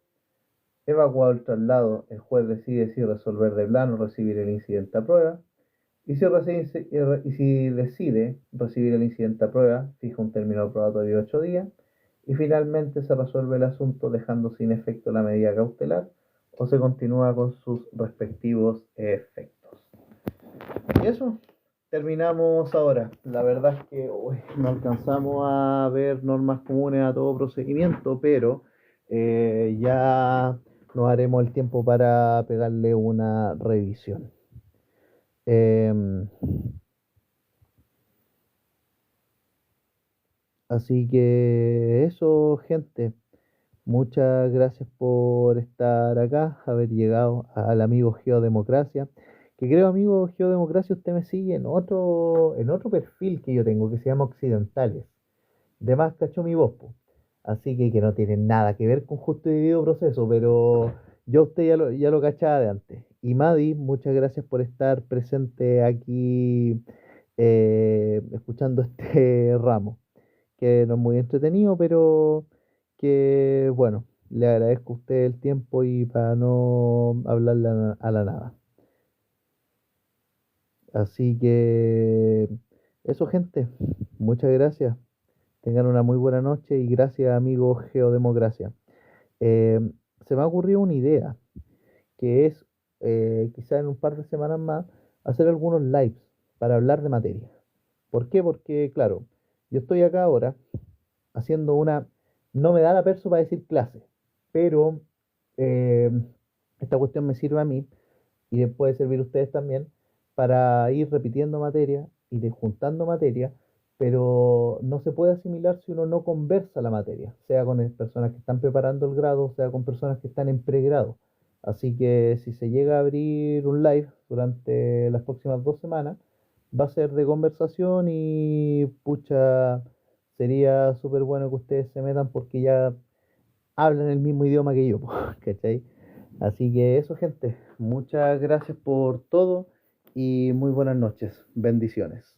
evacuado el traslado, el juez decide si resolver de plano o recibir el incidente a prueba, y si decide recibir el incidente a prueba, fija un término probatorio de 8 días, y finalmente se resuelve el asunto dejando sin efecto la medida cautelar o se continúa con sus respectivos efectos. Y eso, terminamos ahora. La verdad es que no alcanzamos a ver normas comunes a todo procedimiento, pero ya nos haremos el tiempo para pegarle una revisión. Así que eso, gente. Muchas gracias por estar acá, haber llegado al amigo Geodemocracia. Que creo, amigo Geodemocracia, usted me sigue en otro perfil que yo tengo que se llama Occidentales. De más cachó mi voz, po. Así que no tiene nada que ver con Justo y Debido Proceso, pero yo a usted ya lo cachaba de antes. Y Madi, muchas gracias por estar presente aquí escuchando este ramo, que no es muy entretenido, pero que bueno, le agradezco a usted el tiempo y para no hablarle a la nada. Así que eso, gente, muchas gracias. Tengan una muy buena noche y gracias, amigo Geodemocracia. Eh, Se me ha ocurrido una idea, que es quizá en un par de semanas más hacer algunos lives para hablar de materia. ¿Por qué? Porque, claro, yo estoy acá ahora haciendo no me da la perso para decir clase, pero eh, esta cuestión me sirve a mí y les puede servir a ustedes también para ir repitiendo materia y juntando materia, pero no se puede asimilar si uno no conversa la materia, sea con personas que están preparando el grado, sea con personas que están en pregrado. Así que si se llega a abrir un live durante las próximas 2 semanas, va a ser de conversación y pucha, sería súper bueno que ustedes se metan porque ya hablan el mismo idioma que yo, ¿cachai? Así que eso, gente. Muchas gracias por todo y muy buenas noches. Bendiciones.